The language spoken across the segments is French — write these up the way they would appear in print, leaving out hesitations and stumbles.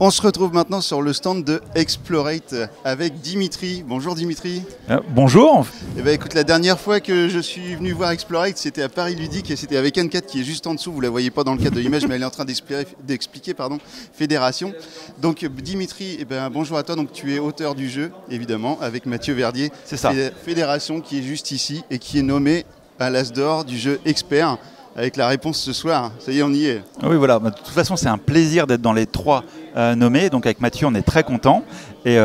On se retrouve maintenant sur le stand de Explorate avec Dimitri. Bonjour Dimitri. Bonjour. Eh ben, écoute, la dernière fois que je suis venu voir Explorate, c'était à Paris Ludique et c'était avec Anne-Cat qui est juste en dessous. Vous la voyez pas dans le cadre de l'image, mais elle est en train d'expliquer Fédération. Donc Dimitri, eh ben, bonjour à toi. Donc tu es auteur du jeu, évidemment, avec Mathieu Verdier. C'est ça. Fédération qui est juste ici et qui est nommée à l'As d'or du jeu expert. Avec la réponse ce soir, ça y est, on y est. Oui, voilà. De toute façon, c'est un plaisir d'être dans les trois nommés. Donc avec Mathieu, on est très content. Et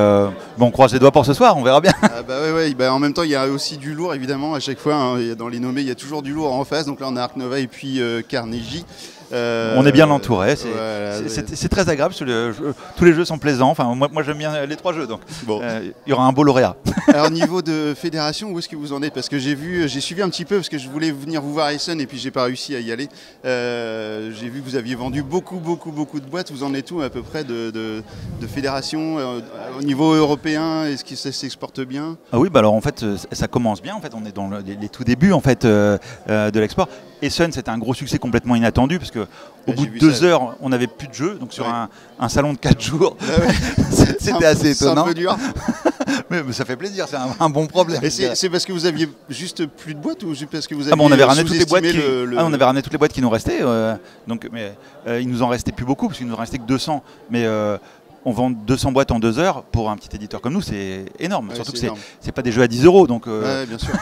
bon, on croise les doigts pour ce soir, on verra bien. Ah bah ouais, bah en même temps, il y a aussi du lourd, évidemment, à chaque fois. Hein, dans les nommés, il y a toujours du lourd en face. Donc là, on a Ark Nova et puis Carnegie. On est bien entouré, voilà, c'est très agréable, tous les jeux sont plaisants, enfin, moi j'aime bien les trois jeux, donc bon. Il y aura un beau lauréat. Alors niveau de fédération, où est-ce que vous en êtes? Parce que j'ai suivi un petit peu, parce que je voulais venir vous voir à Essen et puis j'ai pas réussi à y aller. J'ai vu que vous aviez vendu beaucoup de boîtes, vous en êtes où à peu près de fédération au niveau européen? Est-ce que ça s'exporte bien? Ah oui, bah alors en fait ça commence bien, en fait on est dans les tout débuts en fait, de l'export. Essen, c'était un gros succès complètement inattendu parce que au bout de 2 heures, on n'avait plus de jeu. Donc sur un salon de 4 jours, c'était assez étonnant. C'est un peu dur. mais ça fait plaisir, c'est un bon problème. Et c'est parce que vous aviez juste plus de boîtes ou parce que vous aviez on avait ramené toutes les boîtes on avait ramené toutes les boîtes qui nous restaient. Donc, mais il nous en restait plus beaucoup parce qu'il nous en restait que 200. Mais on vend 200 boîtes en 2 heures pour un petit éditeur comme nous, c'est énorme. Ouais, surtout que énorme. c'est pas des jeux à 10 €. Donc, ouais, bien sûr.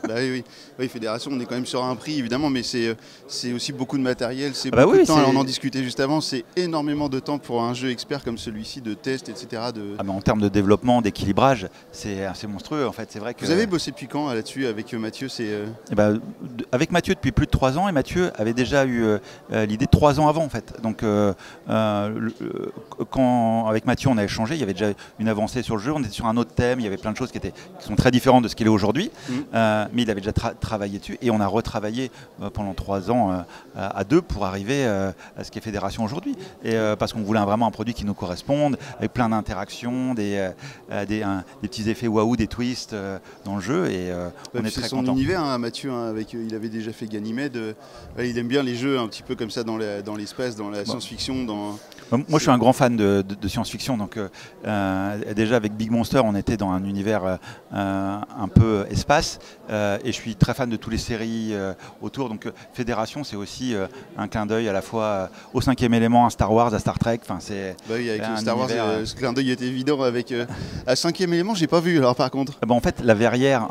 Bah oui, Fédération, on est quand même sur un prix évidemment, mais c'est aussi beaucoup de matériel, c'est beaucoup de temps. Alors, on en discutait juste avant, c'est énormément de temps pour un jeu expert comme celui-ci, de test, etc. Ah, mais en termes de développement, d'équilibrage, c'est assez monstrueux en fait. C'est vrai que vous avez bossé depuis quand là-dessus avec Mathieu? Avec Mathieu depuis plus de 3 ans, et Mathieu avait déjà eu l'idée 3 ans avant en fait. Donc quand avec Mathieu on a échangé, il y avait déjà une avancée sur le jeu, on était sur un autre thème, il y avait plein de choses qui sont très différentes de ce qu'il est aujourd'hui. Mais il avait déjà travaillé dessus et on a retravaillé pendant 3 ans à deux pour arriver à ce qu'est Fédération aujourd'hui. Et parce qu'on voulait vraiment un produit qui nous corresponde, avec plein d'interactions, des petits effets waouh, des twists dans le jeu. Et on est très content. C'est son univers, hein, Mathieu. Hein, il avait déjà fait Ganymède. Il aime bien les jeux un petit peu comme ça dans l'espace, dans la science-fiction. Moi, je suis un grand fan de science-fiction. Donc, déjà avec Big Monster, on était dans un univers un peu espace. Et je suis très fan de toutes les séries autour. Donc, Fédération, c'est aussi un clin d'œil à la fois au 5e élément, à Star Wars, à Star Trek. Enfin, oui, avec Star Wars, ce clin d'œil était évident. Avec à 5e élément, j'ai pas vu. Alors, par contre. En fait, la verrière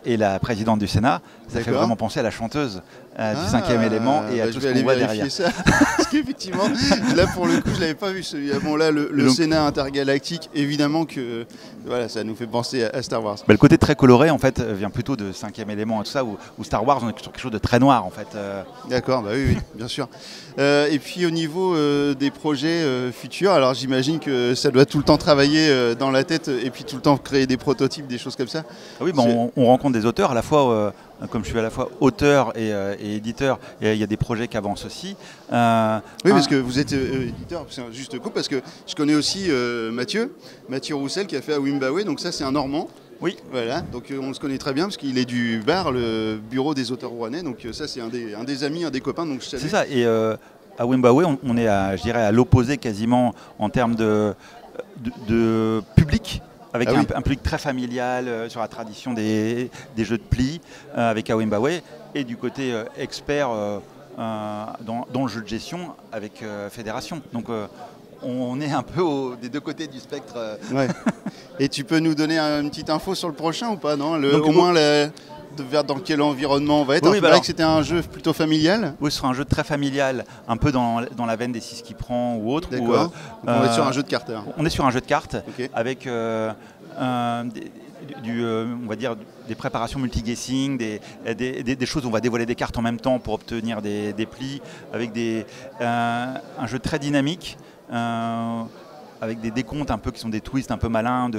et la présidente du Sénat, ça fait vraiment penser à la chanteuse du 5e élément et à tout ce qu'on voit derrière. Ça. Parce qu'effectivement, là pour le coup, je l'avais pas vu celui-là. Bon là, le Sénat intergalactique, évidemment que voilà, ça nous fait penser à Star Wars. Le côté très coloré en fait vient plutôt de 5e élément et tout ça, où Star Wars on est sur quelque chose de très noir en fait. D'accord, bah oui, bien sûr. Et puis au niveau des projets futurs, alors j'imagine que ça doit tout le temps travailler dans la tête et puis tout le temps créer des prototypes, des choses comme ça. Oui, on rencontre des auteurs à la fois. Comme je suis à la fois auteur et éditeur, et il y a des projets qui avancent aussi. Oui, parce que vous êtes éditeur, c'est un juste coup, parce que je connais aussi Mathieu Roussel qui a fait à Wimbawe, donc ça c'est un Normand. Oui. Voilà, donc on se connaît très bien parce qu'il est du BAR, le bureau des auteurs rouennais, donc ça c'est un des amis, un des copains. Donc c'est ça, et à Wimbawe, on est je dirais à l'opposé quasiment en termes de public. Avec un public très familial sur la tradition des jeux de pli avec Wimbawe, et du côté expert dans le jeu de gestion avec Fédération. Donc on est un peu des deux côtés du spectre. Ouais. Et tu peux nous donner une petite info sur le prochain ou pas, non? Au moins dans quel environnement on va être? Il paraît que c'était un jeu plutôt familial. Oui, ce sera un jeu très familial, un peu dans la veine des 6 qui prend ou autre. D'accord. On va être sur un jeu de cartes. On est sur un jeu de cartes avec on va dire des préparations multi-guessing, des choses où on va dévoiler des cartes en même temps pour obtenir des plis, avec un jeu très dynamique. Avec des décomptes un peu qui sont des twists un peu malins,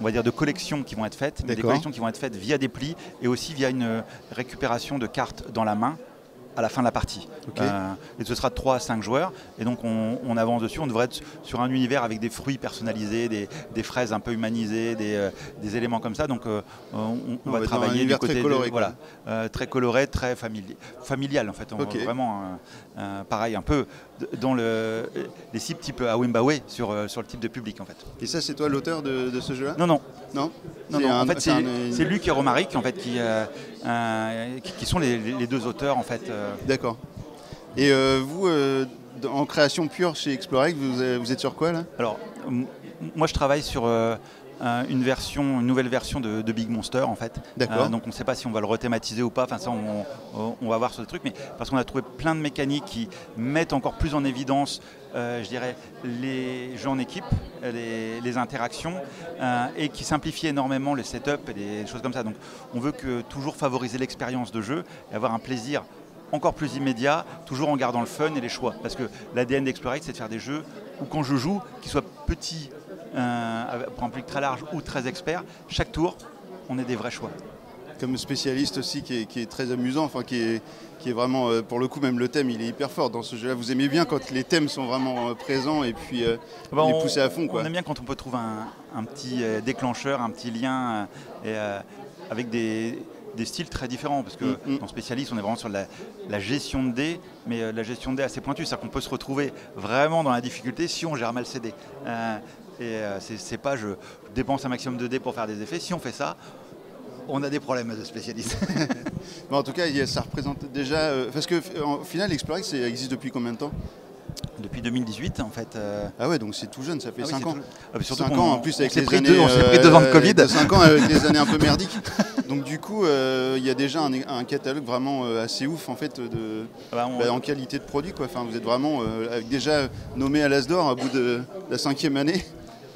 on va dire de collections qui vont être faites, des collections qui vont être faites via des plis et aussi via une récupération de cartes dans la main à la fin de la partie. Et ce sera de 3 à 5 joueurs. Et donc on avance dessus. On devrait être sur un univers avec des fruits personnalisés, des fraises un peu humanisées, des éléments comme ça. Donc on va travailler du côté très coloré, très coloré, très familial en fait. Vraiment pareil, un peu dans les cibles type Awimbawe sur le type de public en fait. Et ça, c'est toi l'auteur de ce jeu-là? Non, non. Non, en fait, c'est Luc et Romaric en fait, qui sont les deux auteurs en fait. D'accord. Et vous, en création pure chez Explorac, vous êtes sur quoi là? Alors, moi je travaille sur une nouvelle version de Big Monster en fait. D'accord. Donc on ne sait pas si on va le rethématiser ou pas, enfin ça on va voir sur le truc, mais parce qu'on a trouvé plein de mécaniques qui mettent encore plus en évidence, je dirais, les jeux en équipe, les interactions, et qui simplifient énormément le setup et des choses comme ça. Donc on veut toujours favoriser l'expérience de jeu et avoir un plaisir encore plus immédiat, toujours en gardant le fun et les choix. Parce que l'ADN d'Explorac, c'est de faire des jeux où quand je joue, qu'ils soient petits, pour un public très large ou très expert, chaque tour, on ait des vrais choix. Comme spécialiste aussi, qui est très amusant, enfin qui est vraiment, pour le coup, même le thème, il est hyper fort dans ce jeu-là. Vous aimez bien quand les thèmes sont vraiment présents et puis les pousser à fond, quoi. On aime bien quand on peut trouver un petit déclencheur, un petit lien avec des styles très différents, parce que dans Spécialiste, on est vraiment sur la gestion de dés, mais la gestion de dés assez pointue, c'est-à-dire qu'on peut se retrouver vraiment dans la difficulté si on gère mal ses dés. C'est pas je dépense un maximum de dés pour faire des effets. Si on fait ça, on a des problèmes de spécialistes. Bon, en tout cas, ça représente déjà... parce qu'au final, Explorac, ça existe depuis combien de temps? Depuis 2018 en fait. Ah ouais, donc c'est tout jeune, ça fait 5 ans. Surtout 5 ans en plus avec les années... on s'est pris 2 ans de Covid. 5 ans avec les années un peu merdiques. Donc du coup, il y a déjà un catalogue vraiment assez ouf en fait en qualité de produit, quoi. Enfin, vous êtes vraiment déjà nommé à l'As d'Or à bout de la 5e année.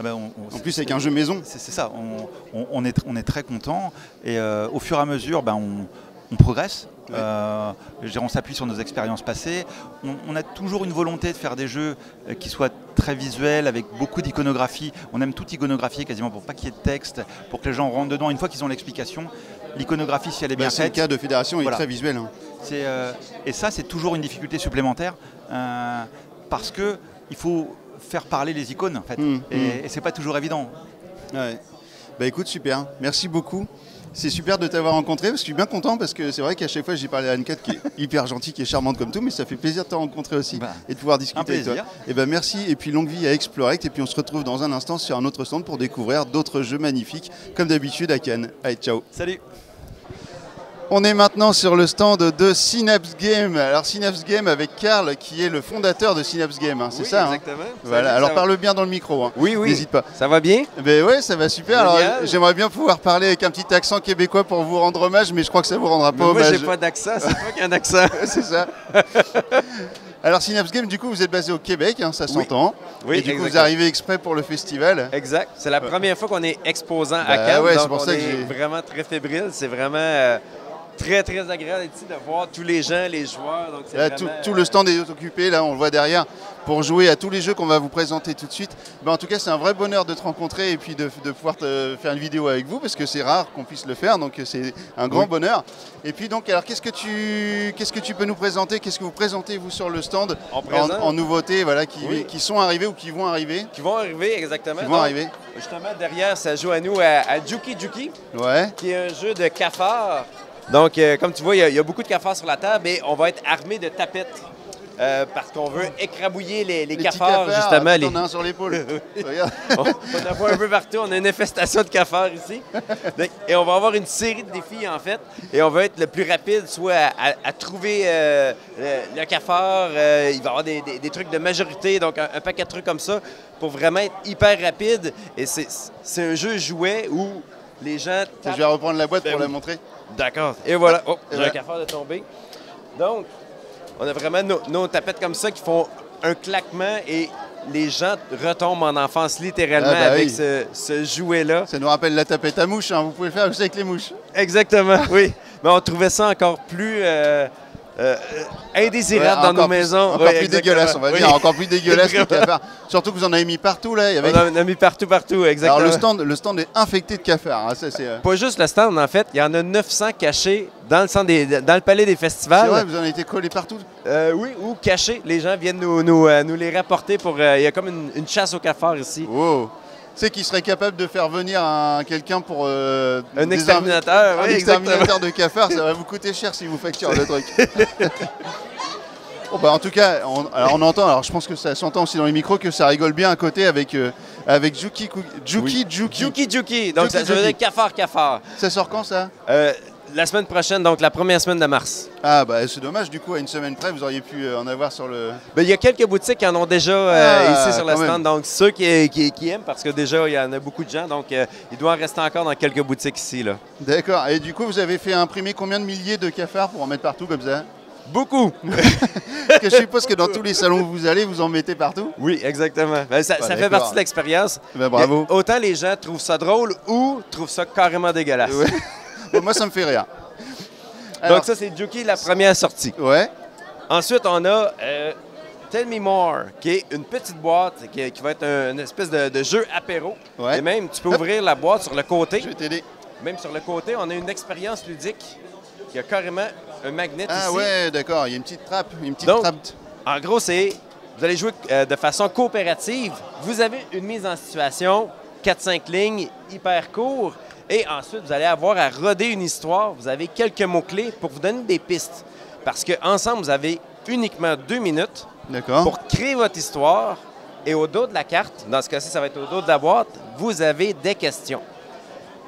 En plus avec un jeu maison. C'est ça, on est très content et au fur et à mesure on progresse. Ouais. On s'appuie sur nos expériences passées. On a toujours une volonté de faire des jeux qui soient très visuels, avec beaucoup d'iconographie. On aime tout iconographier quasiment pour pas qu'il y ait de texte, pour que les gens rentrent dedans. Une fois qu'ils ont l'explication, l'iconographie, si elle est bien faite... Le cas de Fédération est très visuel. Hein. Et ça, c'est toujours une difficulté supplémentaire parce qu'il faut faire parler les icônes en fait. Et c'est pas toujours évident. Ouais. Bah écoute, super. Merci beaucoup. C'est super de t'avoir rencontré, parce que je suis bien content, parce que c'est vrai qu'à chaque fois j'ai parlé à Anne-Cat qui est hyper gentille, qui est charmante comme tout, mais ça fait plaisir de te rencontrer aussi et de pouvoir discuter avec toi. Et ben merci, et puis longue vie à Explorac, et puis on se retrouve dans un instant sur un autre stand pour découvrir d'autres jeux magnifiques, comme d'habitude à Cannes. Allez, ciao. Salut. On est maintenant sur le stand de Synapse Games. Alors Synapse Games avec Karl qui est le fondateur de Synapse Games, hein, c'est ça? Exactement. Voilà. Alors parle bien dans le micro. Hein. Oui, oui. N'hésite pas. Ça va bien? Ben ouais, ça va super. Alors j'aimerais bien pouvoir parler avec un petit accent québécois pour vous rendre hommage, mais je crois que ça vous rendra pas hommage. Moi j'ai pas d'accent, c'est toi qui as un accent. C'est ça. Alors Synapse Games, du coup vous êtes basé au Québec, hein, ça s'entend. Oui, et du coup vous arrivez exprès pour le festival. Exact. C'est la première fois qu'on est exposant à Cannes, ouais, donc pour on ça est vraiment très fébrile. C'est vraiment... très, très agréable ici de voir tous les gens, les joueurs. Donc là, vraiment... tout le stand est occupé, là on le voit derrière, pour jouer à tous les jeux qu'on va vous présenter tout de suite. Ben, en tout cas, c'est un vrai bonheur de te rencontrer et puis de pouvoir faire une vidéo avec vous, parce que c'est rare qu'on puisse le faire, donc c'est un grand bonheur. Et puis donc, alors qu'est-ce que tu peux nous présenter? Qu'est-ce que vous présentez, vous, sur le stand en nouveautés, voilà, qui sont arrivées ou qui vont arriver? Qui vont arriver, exactement. Qui vont arriver. Justement, derrière, ça joue à nous à Juki Juki, qui est un jeu de cafard. Donc, comme tu vois, il y a beaucoup de cafards sur la table et on va être armé de tapettes parce qu'on veut écrabouiller les cafards, justement. On en a un sur l'épaule. on en voit un peu partout. On a une infestation de cafards ici. Donc, et on va avoir une série de défis, en fait. Et on va être le plus rapide, soit à trouver le cafard. Il va y avoir des trucs de majorité, donc un paquet de trucs comme ça pour vraiment être hyper rapide. Et c'est un jeu jouet où les gens... Je vais reprendre la boîte pour la montrer. D'accord. Et voilà. Oh, j'ai un cafard de tomber. Donc, on a vraiment nos tapettes comme ça qui font un claquement et les gens retombent en enfance littéralement avec ce jouet-là. Ça nous rappelle la tapette à mouches, hein. Vous pouvez le faire aussi avec les mouches. Exactement, oui. Mais on trouvait ça encore plus... indésirable dans nos maisons. Encore plus dégueulasse, on va dire. Encore plus dégueulasse que le cafard. Surtout que vous en avez mis partout, là. On en a mis partout, exactement. Alors, le stand est infecté de cafards. Hein. Ça, pas juste le stand, en fait. Il y en a 900 cachés dans le palais des festivals. C'est vrai, vous en avez été collés partout? Oui, ou cachés. Les gens viennent nous les rapporter pour... il y a comme une chasse aux cafards ici. Wow. Tu sais qui serait capable de faire venir quelqu'un pour... un exterminateur. Un exterminateur de cafards, ça va vous coûter cher si vous facturez le truc. Oh, bah, en tout cas, on entend, alors je pense que ça s'entend aussi dans les micros, que ça rigole bien à côté avec Juki. Donc ça veut dire cafard. Ça sort quand ça? La semaine prochaine, donc la première semaine de mars. Ah bah c'est dommage, du coup à une semaine près vous auriez pu en avoir sur le... Ben, il y a quelques boutiques qui en ont déjà ici sur le stand, donc ceux qui aiment, parce que déjà il y en a beaucoup de gens, donc il doit en rester encore dans quelques boutiques ici. D'accord, et du coup vous avez fait imprimer combien de milliers de cafards pour en mettre partout comme ça? Beaucoup! Parce que je suppose que dans tous les salons où vous allez, vous en mettez partout? Oui, exactement. Ben, ça fait partie de l'expérience. Ben, bravo. Autant les gens trouvent ça drôle ou trouvent ça carrément dégueulasse. Ouais. Bon, moi ça me fait rire. Alors, donc ça c'est Juki, la première sortie. Ouais. Ensuite on a Tell Me More, qui est une petite boîte qui va être une espèce de jeu apéro. Ouais. Et même, tu peux ouvrir la boîte sur le côté. Je vais t'aider. Même sur le côté, on a une expérience ludique. Il y a carrément un magnet ici. Ah ouais, d'accord, il y a une petite trappe. Donc, en gros, vous allez jouer de façon coopérative. Vous avez une mise en situation, 4-5 lignes, hyper court. Et ensuite, vous allez avoir à roder une histoire. Vous avez quelques mots-clés pour vous donner des pistes. Parce qu'ensemble, vous avez uniquement 2 minutes pour créer votre histoire. Et au dos de la carte, dans ce cas-ci, ça va être au dos de la boîte, vous avez des questions.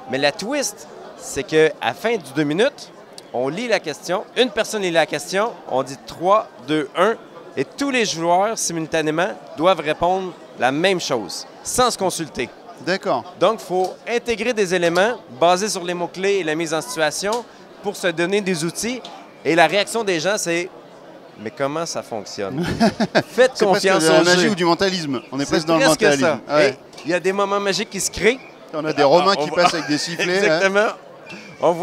Mais la twist, c'est qu'à la fin du 2 minutes, on lit la question, une personne lit la question, on dit 3, 2, 1, et tous les joueurs, simultanément, doivent répondre la même chose, sans se consulter. D'accord. Donc, il faut intégrer des éléments basés sur les mots-clés et la mise en situation pour se donner des outils. Et la réaction des gens, c'est « Mais comment ça fonctionne? » Faites confiance au jeu. C'est de la magie ou du mentalisme. On est presque dans le mentalisme. Ouais. Il y a des moments magiques qui se créent. On a des Romains qui passent avec des sifflets. Exactement. Hein. On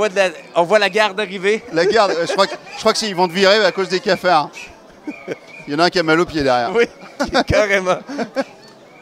voit la garde arriver. La garde, je crois que ils vont te virer à cause des cafards. Il y en a un qui a mal au pied derrière. Oui, carrément.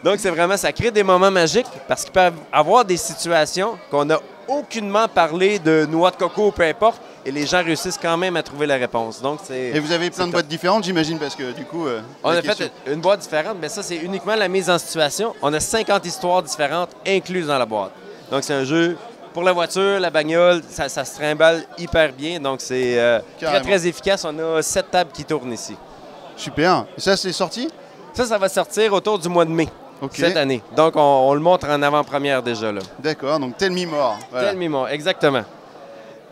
Donc, c'est vraiment, ça crée des moments magiques parce qu'il peut y avoir des situations qu'on n'a aucunement parlé de noix de coco ou peu importe, et les gens réussissent quand même à trouver la réponse. Donc, et vous avez plein de boîtes différentes, j'imagine, parce que du coup... on a fait une boîte différente, mais ça, c'est uniquement la mise en situation. On a 50 histoires différentes incluses dans la boîte. Donc, c'est un jeu pour la voiture, la bagnole, ça se trimballe hyper bien. Donc, c'est très, très efficace. On a 7 tables qui tournent ici. Super. Et ça, c'est sorti? Ça va sortir autour du mois de mai. Cette année. Donc, on le montre en avant-première déjà. D'accord, donc Tell Me More. Voilà. Tell Me More, exactement.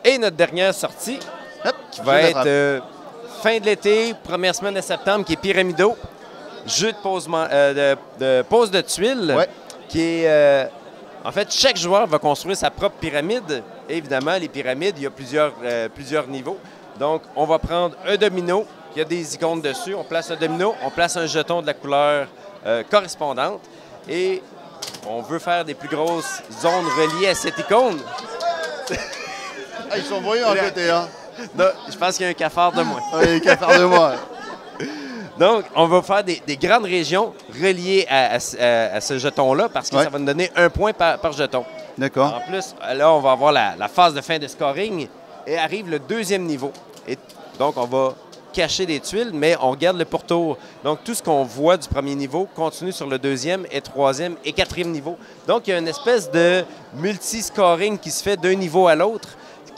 Et notre dernière sortie, qui va être fin de l'été, première semaine de septembre, qui est Pyramido. Jeu de pose de tuiles, qui est... en fait, chaque joueur va construire sa propre pyramide. Et évidemment, les pyramides, il y a plusieurs niveaux. Donc, on va prendre un domino, il y a des icônes dessus. On place un domino, on place un jeton de la couleur correspondante. Et on veut faire des plus grosses zones reliées à cette icône. Ah, ils sont bruyants à côté, hein? Non, je pense qu'il y a un cafard de moins. Oui, il y a un cafard de moins. Donc, on va faire des grandes régions reliées à ce jeton-là parce que ça va nous donner 1 point par jeton. D'accord. En plus, là, on va avoir la phase de fin de scoring et arrive le 2e niveau. Et donc, on va cacher des tuiles, mais on regarde le pourtour. Donc, tout ce qu'on voit du 1er niveau continue sur le 2e et 3e et 4e niveau. Donc, il y a une espèce de multi-scoring qui se fait d'un niveau à l'autre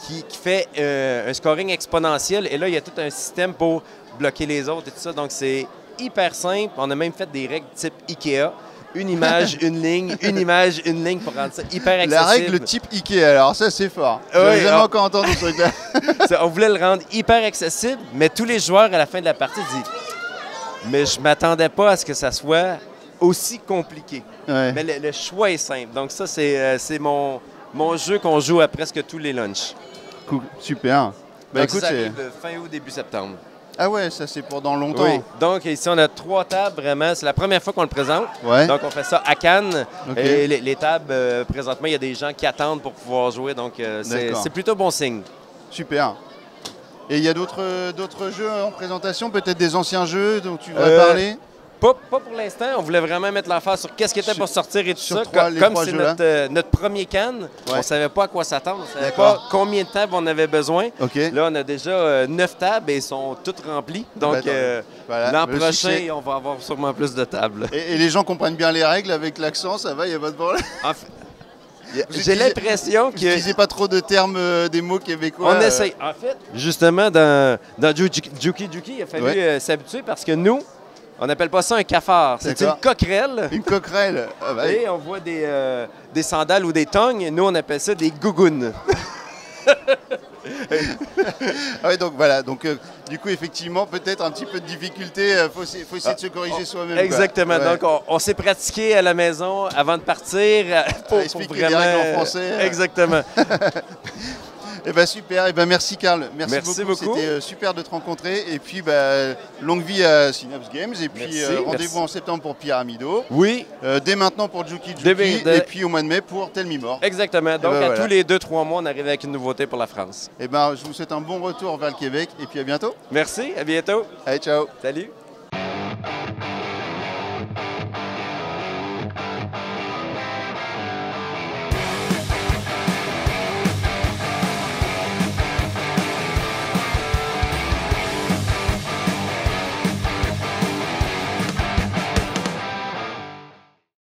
qui fait un scoring exponentiel. Et là, il y a tout un système pour bloquer les autres et tout ça. Donc, c'est hyper simple. On a même fait des règles type IKEA. Une image, une ligne, une image, une ligne pour rendre ça hyper accessible. La règle type IKEA, alors ça, c'est fort. J'avais jamais encore entendu ce truc-là. On voulait le rendre hyper accessible, mais tous les joueurs, à la fin de la partie, disent « Mais je m'attendais pas à ce que ça soit aussi compliqué. Mais le choix est simple. Donc ça, c'est mon jeu qu'on joue à presque tous les lunchs. Cool, super. Bah, écoute, ça arrive fin août, début septembre. Ah ouais, ça c'est pour dans longtemps. Oui. Donc ici, on a 3 tables, vraiment. C'est la première fois qu'on le présente. Donc on fait ça à Cannes. Et les tables, présentement, il y a des gens qui attendent pour pouvoir jouer. Donc c'est plutôt bon signe. Super. Et il y a d'autres jeux en présentation, peut-être des anciens jeux dont tu vas parler? Pas pour l'instant. On voulait vraiment mettre l'emphase sur qu'est-ce qui était pour sortir et tout ça. Comme c'est notre premier Cannes, on ne savait pas à quoi s'attendre. On ne savait pas combien de tables on avait besoin. Là, on a déjà 9 tables et elles sont toutes remplies. Donc, l'an prochain, on va avoir sûrement plus de tables. Et les gens comprennent bien les règles avec l'accent, ça va, il n'y a pas de problème? J'ai l'impression que... N'utilisez pas trop de termes, des mots québécois. On essaye. En fait, justement, dans Juki Juki, il a fallu s'habituer parce que nous, on n'appelle pas ça un cafard. C'est une coquerelle. Une coquerelle. Ah bah, et on voit des sandales ou des tongs. Nous, on appelle ça des gougounes. Ah ouais, donc voilà. Donc, du coup, effectivement, peut-être un petit peu de difficulté. Il faut essayer de se corriger soi-même. Exactement. Ouais. Donc, on s'est pratiqué à la maison avant de partir pour expliquer les règles en français. Exactement. Eh ben super, merci Carl, merci beaucoup. C'était super de te rencontrer et puis longue vie à Synapse Games et puis rendez-vous en septembre pour Pyramido. Oui. Dès maintenant pour Juki Juki et puis au mois de mai pour Tell Me More. Exactement, donc tous les 2-3 mois on arrive avec une nouveauté pour la France. Eh ben je vous souhaite un bon retour vers le Québec et puis à bientôt. Merci, à bientôt. Allez, ciao. Salut.